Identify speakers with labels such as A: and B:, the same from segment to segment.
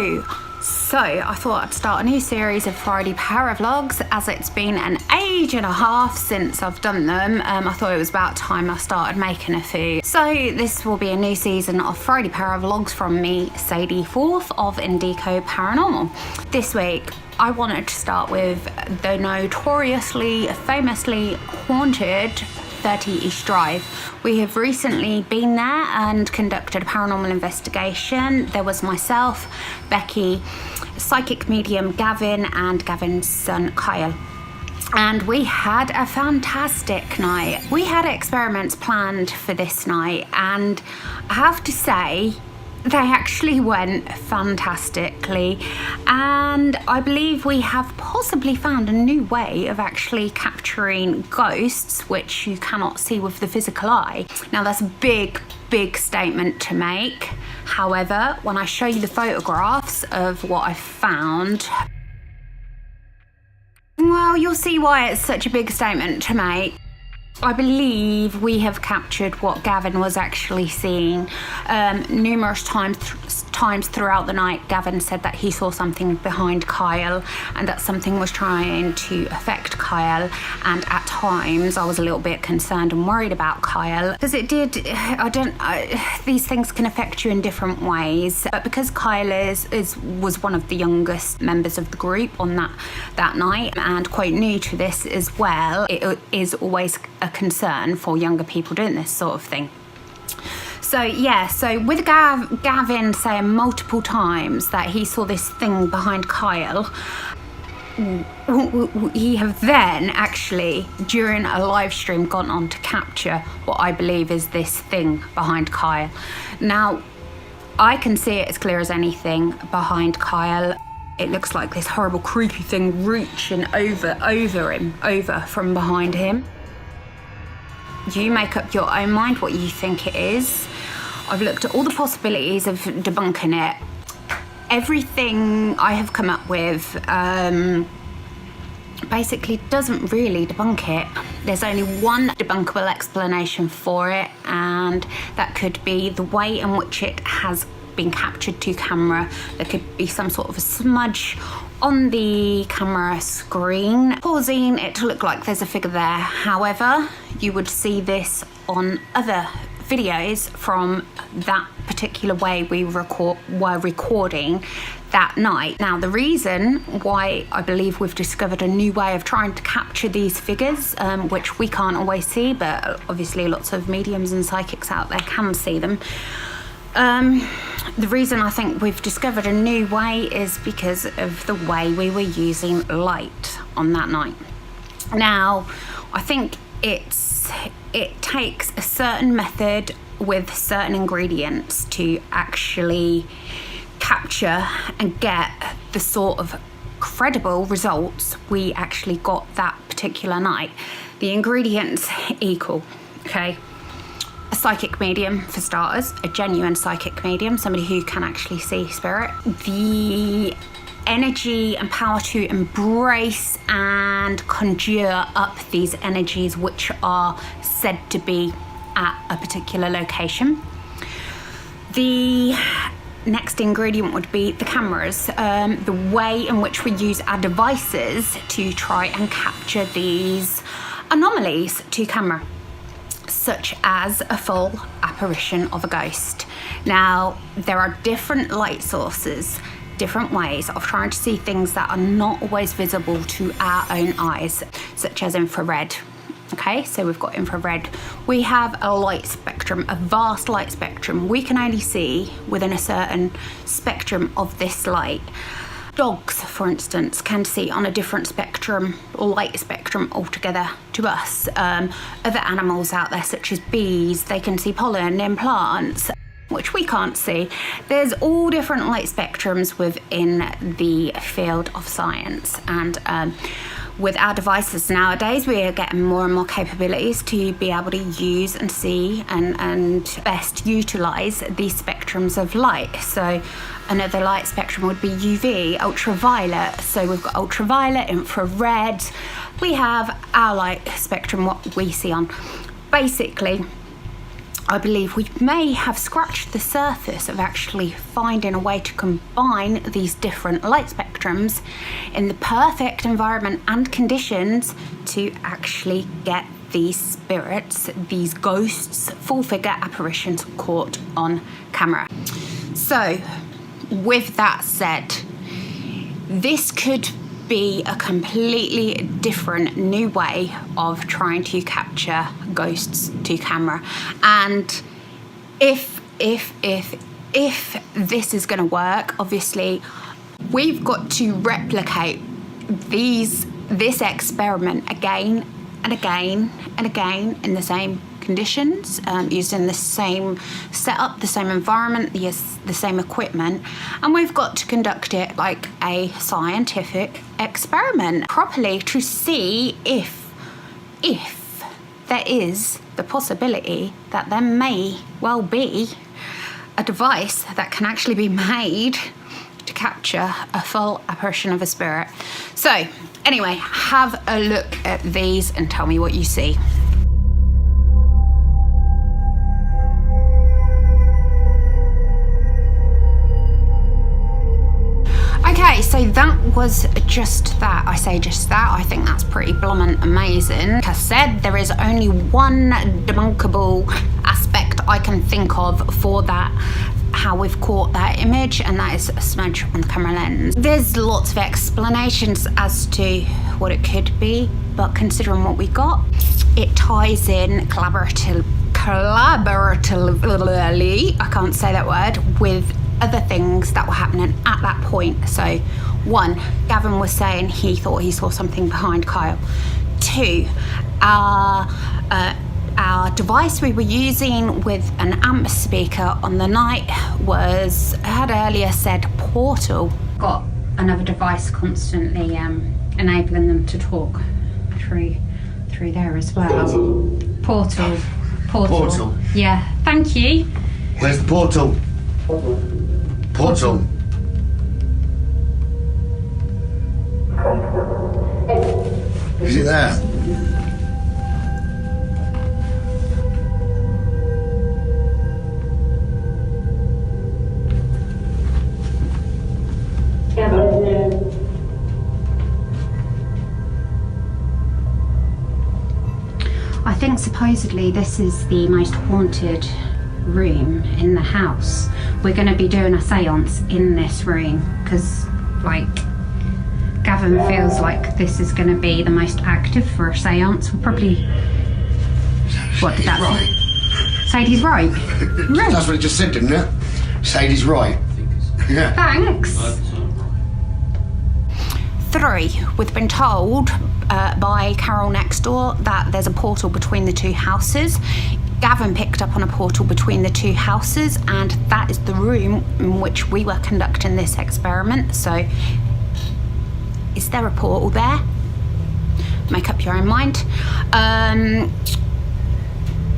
A: Hello! So I thought I'd start a new series of Friday Paravlogs, as it's been an age and a half since I've done them. I thought it was about time I started making a few. So this will be a new season of Friday Paravlogs from me, Sadie Forth of Indico Paranormal. This week I wanted to start with the notoriously, famously haunted 30 East Drive. We have recently been there and conducted a paranormal investigation. There was myself, Becky, psychic medium Gavin, and Gavin's son Kyle. And we had a fantastic night. We had experiments planned for this night, and I have to say, they actually went fantastically, and I believe we have possibly found a new way of actually capturing ghosts which you cannot see with the physical eye. Now that's a big statement to make. However, when I show you the photographs of what I found, well, you'll see why it's such a big statement to make. I believe we have captured what Gavin was actually seeing. Numerous times throughout the night, Gavin said that he saw something behind Kyle and that something was trying to affect Kyle. And at times, I was a little bit concerned and worried about Kyle because it did. These things can affect you in different ways. But because Kyle was one of the youngest members of the group on that night and quite new to this as well, it is always a concern for younger people doing this sort of thing. So yeah, so with Gavin saying multiple times that he saw this thing behind Kyle, he have then actually during a live stream gone on to capture what I believe is this thing behind Kyle. Now I can see it as clear as anything behind Kyle. It looks like this horrible creepy thing reaching over from behind him. You make up your own mind what you think it is. I've looked at all the possibilities of debunking it. Everything I have come up with basically doesn't really debunk it. There's only one debunkable explanation for it, and that could be the way in which it has been captured to camera. There could be some sort of a smudge on the camera screen, causing it to look like there's a figure there. However, you would see this on other videos from that particular way we were recording that night. Now, the reason why I believe we've discovered a new way of trying to capture these figures, which we can't always see, but obviously lots of mediums and psychics out there can see them. The reason I think we've discovered a new way is because of the way we were using light on that night. Now, I think it takes a certain method with certain ingredients to actually capture and get the sort of credible results we actually got that particular night. The ingredients equal, okay? A psychic medium, for starters, a genuine psychic medium, somebody who can actually see spirit. The energy and power to embrace and conjure up these energies which are said to be at a particular location. The next ingredient would be the cameras, the way in which we use our devices to try and capture these anomalies to camera, such as a full apparition of a ghost. Now, there are different light sources, different ways of trying to see things that are not always visible to our own eyes, such as infrared. Okay, so we've got infrared. We have a light spectrum, a vast light spectrum. We can only see within a certain spectrum of this light. Dogs, for instance, can see on a different spectrum, light spectrum altogether to us. Other animals out there, such as bees, they can see pollen in plants, which we can't see. There's all different light spectrums within the field of science, and with our devices nowadays, we are getting more and more capabilities to be able to use and see and best utilize these spectrums of light. So another light spectrum would be UV, ultraviolet. So we've got ultraviolet, infrared. We have our light spectrum, what we see on. Basically, I believe we may have scratched the surface of actually finding a way to combine these different light spectrums in the perfect environment and conditions to actually get these spirits, these ghosts, full figure apparitions caught on camera. So, with that said, this could be a completely different new way of trying to capture ghosts to camera. And if this is going to work, obviously we've got to replicate this experiment again and again and again in the same conditions, using the same setup, the same environment, the same equipment, and we've got to conduct it like a scientific experiment properly to see if there is the possibility that there may well be a device that can actually be made to capture a full apparition of a spirit. So anyway, have a look at these and tell me what you see. Okay, so that was just that. I say just that. I think that's pretty bloomin' amazing. Like I said, there is only one debunkable aspect I can think of for that, how we've caught that image, and that is a smudge on the camera lens. There's lots of explanations as to what it could be, but considering what we got, it ties in collaboratively, I can't say that word, with other things that were happening at that point. So, one, Gavin was saying he thought he saw something behind Kyle. Two, our device we were using with an amp speaker on the night had earlier said portal. Got another device constantly enabling them to talk through there as well. Portal. Yeah, thank you.
B: Where's the portal? Portal. Is it there?
A: I think supposedly this is the most haunted room in the house. We're going to be doing a seance in this room because, like, Gavin feels like this is going to be the most active for a seance. We'll probably... What did that say? Sadie's right. Right.
B: That's what it just said, didn't it? Sadie's right. Yeah.
A: Thanks. 3, we've been told by Carol next door that there's a portal between the two houses. Gavin picked up on a portal between the two houses, and that is the room in which we were conducting this experiment. So, is there a portal there? Make up your own mind.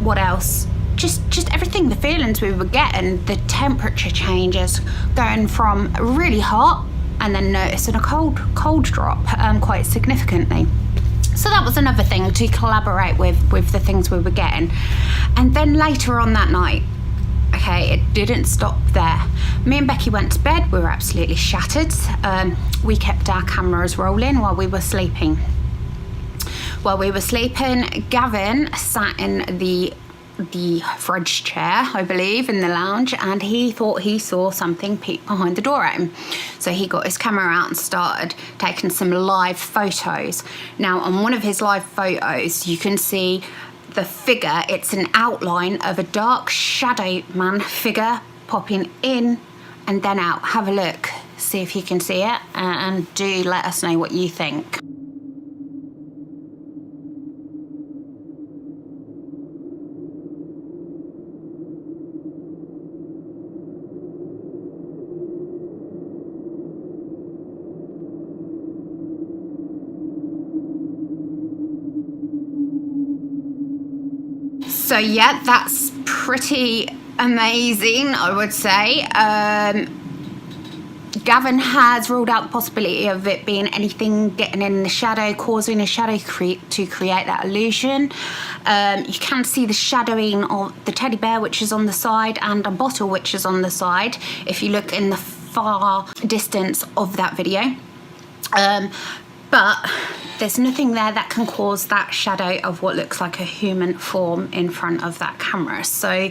A: What else? Just everything, the feelings we were getting, the temperature changes, going from really hot and then noticing a cold drop quite significantly. So that was another thing to collaborate with the things we were getting. And then later on that night, okay, it didn't stop there. Me and Becky went to bed. We were absolutely shattered. We kept our cameras rolling while we were sleeping. While we were sleeping, Gavin sat in the fridge chair, I believe, in the lounge, and he thought he saw something peek behind the door at him. So he got his camera out and started taking some live photos. Now, on one of his live photos, you can see the figure. It's an outline of a dark shadow man figure popping in and then out. Have a look, see if you can see it, and do let us know what you think. So yeah, that's pretty amazing, I would say. Gavin has ruled out the possibility of it being anything getting in the shadow, causing a shadow to create that illusion. You can see the shadowing of the teddy bear, which is on the side, and a bottle, which is on the side, if you look in the far distance of that video. But there's nothing there that can cause that shadow of what looks like a human form in front of that camera. So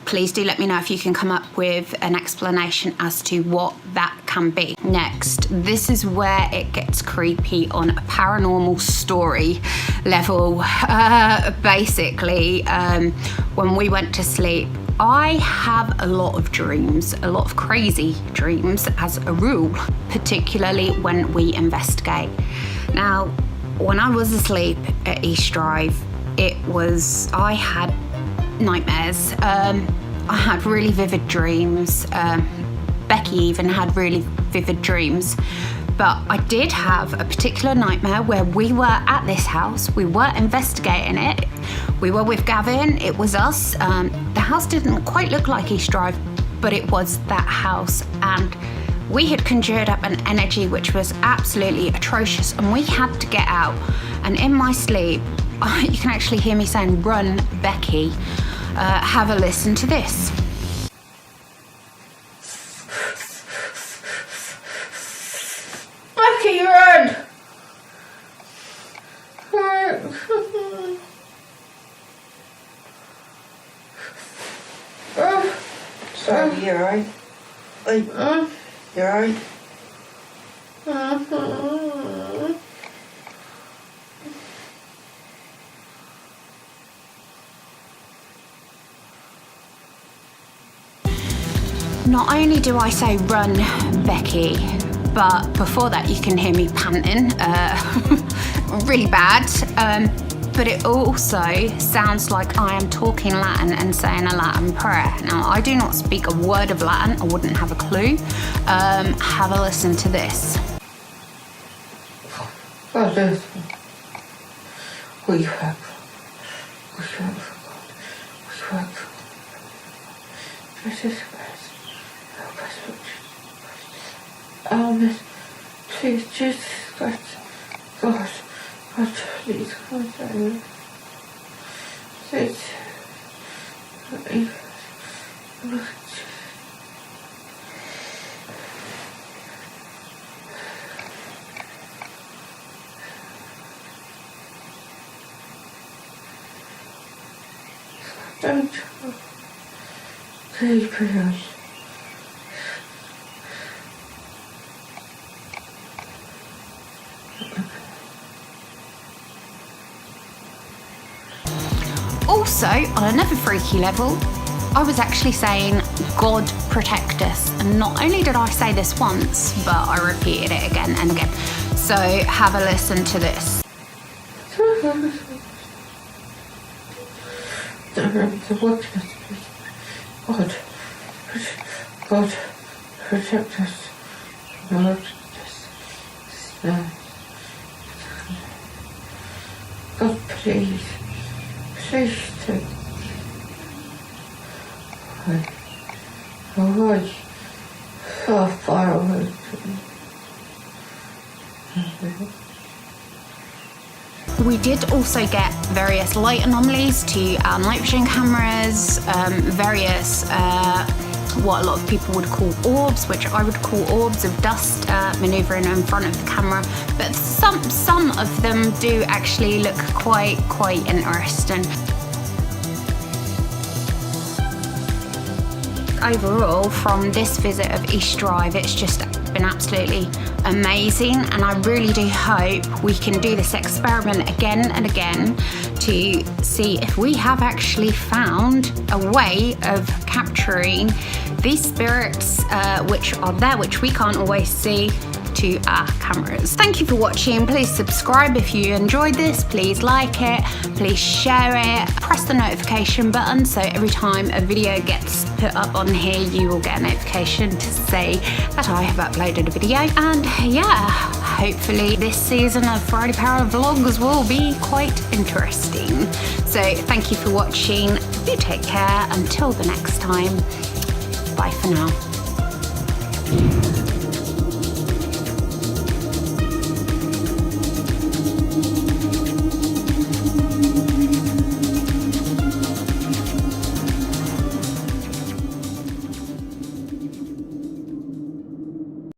A: please do let me know if you can come up with an explanation as to what that can be. Next, this is where it gets creepy on a paranormal story level. Basically, when we went to sleep, I have a lot of dreams, a lot of crazy dreams as a rule, particularly when we investigate. Now, when I was asleep at East Drive, I had nightmares. I had really vivid dreams. Becky even had really vivid dreams. But I did have a particular nightmare where we were at this house, we were investigating it, we were with Gavin, it was us. The house didn't quite look like East Drive, but it was that house. And we had conjured up an energy which was absolutely atrocious, and we had to get out. And in my sleep, you can actually hear me saying, "Run, Becky." Have a listen to this.
C: Becky, run!
D: Sorry, you're right. You're right.
A: Not only do I say run, Becky, but before that you can hear me panting really bad. But it also sounds like I am talking Latin and saying a Latin prayer. Now, I do not speak a word of Latin, I wouldn't have a clue. Have a listen to this.
D: Father, we work for God. We work for God. Jesus Christ, help us, Lord. Amen. Please, Jesus Christ, God, please, God, amen. Please, don't please pray us.
A: Also, on another freaky level, I was actually saying, God protect us. And not only did I say this once, but I repeated it again and again. So have a listen to this.
D: God, protect us. Lord, God, please take away so far away from me.
A: We did also get various light anomalies to our night vision cameras, various what a lot of people would call orbs, which I would call orbs of dust manoeuvring in front of the camera. But some of them do actually look quite interesting. Overall, from this visit of East Drive, it's just been absolutely amazing, and I really do hope we can do this experiment again and again to see if we have actually found a way of capturing these spirits which are there, which we can't always see, to our cameras. Thank you for watching. Please subscribe if you enjoyed this. Please like it, please share it, press the notification button so every time a video gets put up on here you will get a notification to say that I have uploaded a video. And yeah, hopefully this season of Friday PARAVLOGS will be quite interesting. So thank you for watching. Do take care until the next time. Bye for now.